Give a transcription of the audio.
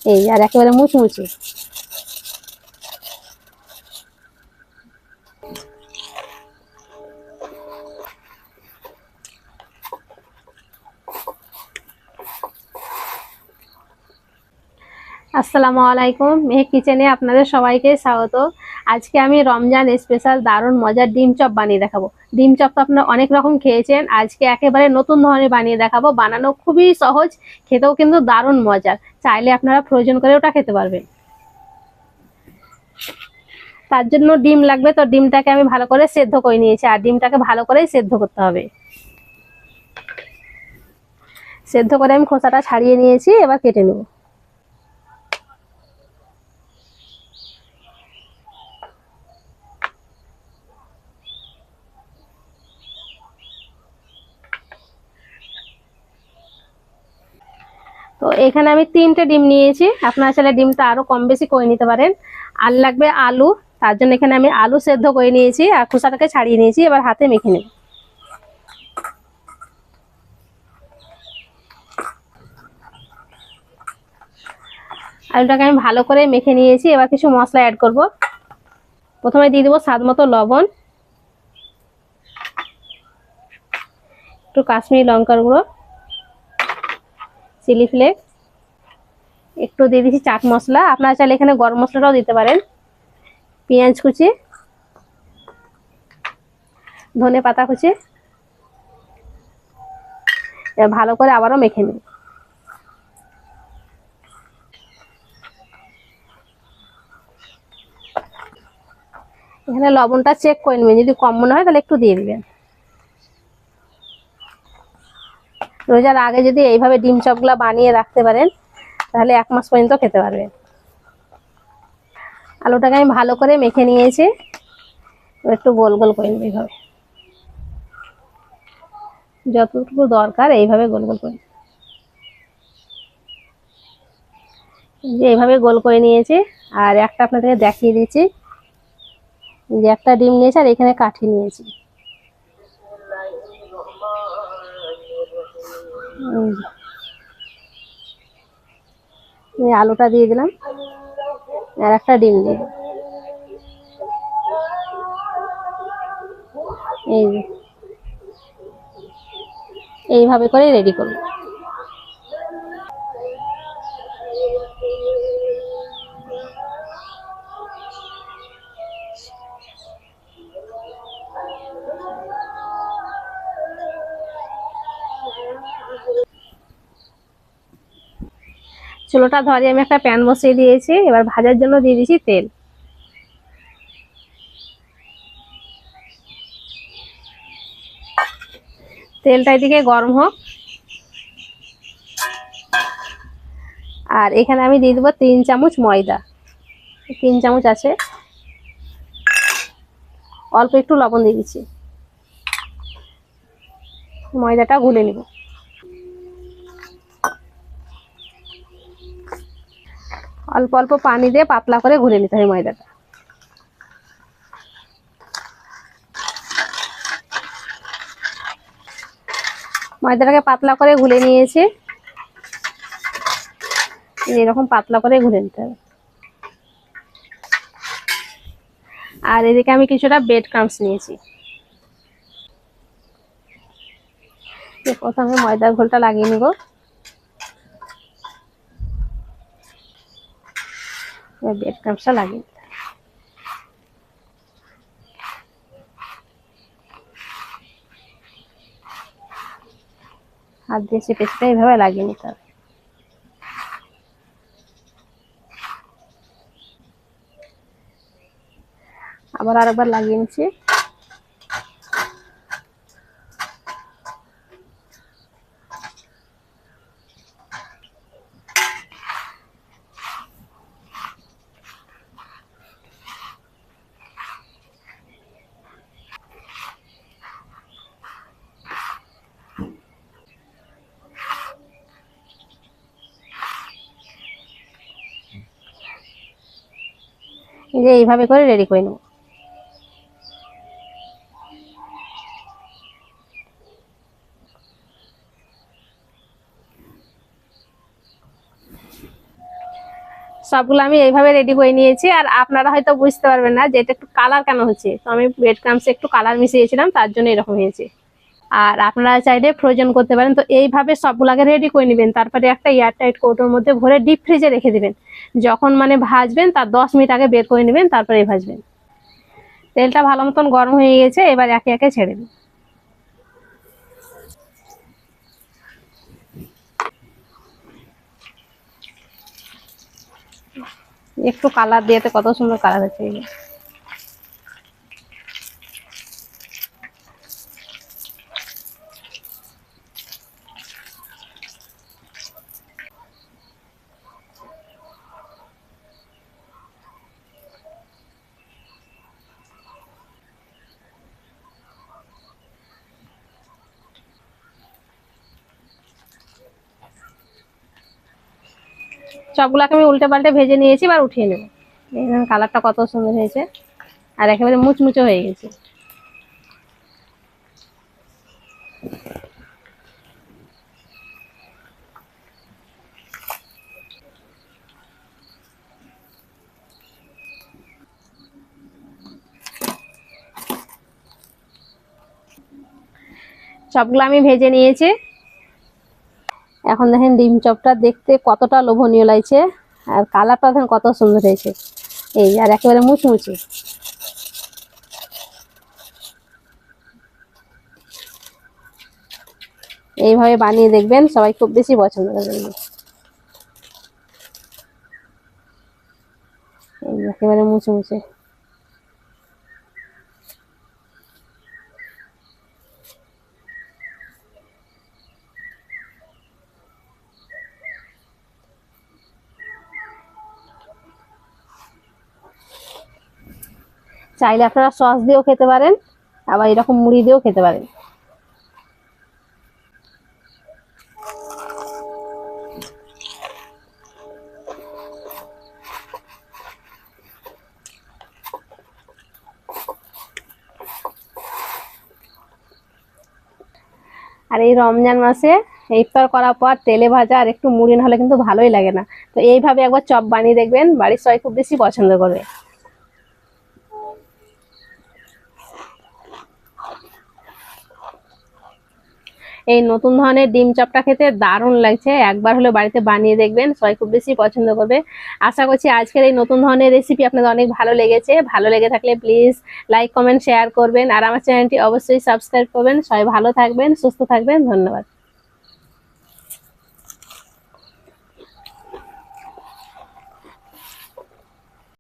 এই আর একেবারে মুচমুচে। আসসালামু আলাইকুম, মেহেক কিচেনে আপনাদের সবাইকে স্বাগত। আজকে আমি রমজান স্পেশাল দারুণ মজার ডিম চপ বানিয়ে দেখাবো। ডিম চপ তো আপনারা অনেক রকম খেয়েছেন, আজকে একেবারে নতুন ধরনের বানিয়ে দেখাবো। বানানো খুবই সহজ, খেতেও কিন্তু দারুণ মজার। চাইলে আপনারা ফ্রোজেন করে ওটা খেতে পারবেন। তার জন্য ডিম লাগবে, তো ডিমটাকে আমি ভালো করে সেদ্ধ করে নিয়েছি, আর ডিমটাকে ভালো করেই সেদ্ধ করতে হবে। সেদ্ধ করে আমি খোসাটা ছাড়িয়ে নিয়েছি, এবার কেটে নেব। তো এখানে আমি 3টে ডিম নিয়েছি, আপনারা চাইলে ডিমটা আরো কম বেশি করে নিতে পারেন। আর লাগবে আলু, তার জন্য এখানে আমি আলু সেদ্ধ করে নিয়েছি আর খোসাটাকে ছাড়িয়ে নিয়েছি, এবার হাতে মেখে নেব। আলুটাকে আমি ভালো করে মেখে নিয়েছি, এবার কিছু মশলা অ্যাড করব। প্রথমে দিয়ে দেবো স্বাদ মতো লবণ, একটু কাশ্মীরি লঙ্কার গুঁড়ো, চিলি ফ্লেক্স, একটু দিয়ে দিচ্ছি চাট মশলা, আপনারা চাইলে এখানে গরম মশলাটাও দিতে পারেন, পেঁয়াজ কুচি, ধনে পাতা কুচি। এবার ভালো করে আবারও মেখে নেব। এখানে লবণটা চেক করে নেবেন, যদি কম মনে হয় তাহলে একটু দিয়ে দিবেন। রোজার আগে যদি এইভাবে ডিম চপগুলা বানিয়ে রাখতে পারেন তাহলে 1 মাস পর্যন্ত খেতে পারবেন। আলুটাকে আমি ভালো করে মেখে নিয়েছি, একটু গোল গোল করে নেব এইভাবে, যতটুকু দরকার এইভাবে গোল গোল করে। যে এইভাবে গোল করে নিয়েছি, আর একটা আপনাদেরকে দেখিয়ে দিচ্ছি, যে একটা ডিম নিয়েছি আর এখানে কাঠি নিয়েছি। আলুটা দিয়ে দিলাম আর একটা ডিম দিয়ে দিলাম। এই যে এইভাবে করে রেডি করব। চুলোটা ধরিয়ে আমি একটা প্যান বসিয়ে দিয়েছি, এবার ভাজার জন্য দিয়ে দিয়েছি তেল। তেলটা এদিকে গরম হোক, আর এখানে আমি দিয়ে দেবো 3 চামচ ময়দা, 3 চামচ আছে। অল্প একটু লবণ দিয়ে দিচ্ছি, ময়দাটা গুলে নিব। অল্প অল্প পানি দিয়ে পাতলা করে গুলে নিতে হবে ময়দাটা। ময়দাটাকে পাতলা করে গুলে নিয়েছি, এরকম পাতলা করে গুলে নিতে হবে। আর এদিকে আমি কিছুটা ব্রেড ক্রাম্বস নিয়েছি। প্রথমে ময়দার ঘোলটা লাগিয়ে নিব, ব্রেড ক্রাম্বসটা লাগিয়ে নিতে হবে। হাত দিয়ে চেপে চেপে এইভাবে লাগিয়ে নিতে হবে। আবার আরেকবার লাগিয়ে নিচ্ছি। এই যে এইভাবে করে রেডি করে নেব। সবগুলো আমি এইভাবে রেডি করে নিয়েছি। আর আপনারা হয়তো বুঝতে পারবেন না যে এটা একটু কালার কেন হচ্ছে, তো আমি ব্রেড ক্রামসে একটু কালার মিশিয়েছিলাম, তার জন্য এরকম হয়েছে। আর আপনারা চাইলে ফ্রোজেন করতে পারেন। তো এইভাবে সবগুলাকে রেডি করে নেবেন, তারপরে একটা এয়ারটাইট কৌটোর মধ্যে ভরে ডিপ ফ্রিজে রেখে দিবেন। যখন মানে ভাজবেন তার 10 মিনিট আগে বের করে নেবেন, তারপরে ভাজবেন। তেলটা ভালো মতন গরম হয়ে গেছে, এবার একে একে ছেড়ে দিন। একটু কালার দিয়েতে কত সুন্দর কালার হচ্ছে। সবগুলাকে আমি উল্টে পাল্টে ভেজে নিয়েছি, এবার উঠিয়ে নেব। কালারটা কত সুন্দর হয়েছে আর একেবারে মুচমুচে হয়ে গেছে। সবগুলো আমি ভেজে নিয়েছি। এখন দেখেন ডিম চপটা দেখতে কতটা লোভনীয় লাগছে, আর কালারটা দেখেন কত সুন্দর হয়েছে। এই আর একেবারে মুচমুচে। এইভাবে বানিয়ে দেখবেন, সবাই খুব বেশি পছন্দ করবেন। এই একেবারে মুচমুচে। চাইলে আপনারা সস দিয়েও খেতে পারেন, আবার এরকম মুড়ি দিয়েও খেতে পারেন। আর এই রমজান মাসে ইফতার করার পর তেলে ভাজা আর একটু মুড়ি না হলে কিন্তু ভালোই লাগে না। তো এইভাবে একবার চপ বানিয়ে দেখবেন, বাড়ির সবাই খুব বেশি পছন্দ করবে। এই নতুন ধরনের ডিম চপটা খেতে দারুণ লাগছে, একবার হলে বাড়িতে বানিয়ে দেখবেন, সবাই খুব বেশি পছন্দ করবে। আশা করছি আজকের এই নতুন ধরনের রেসিপি আপনাদের অনেক ভালো লেগেছে। ভালো লেগে থাকলে প্লিজ লাইক কমেন্ট শেয়ার করবেন, আর আমার চ্যানেলটি অবশ্যই সাবস্ক্রাইব করবেন। সবাই ভালো থাকবেন, সুস্থ থাকবেন, ধন্যবাদ।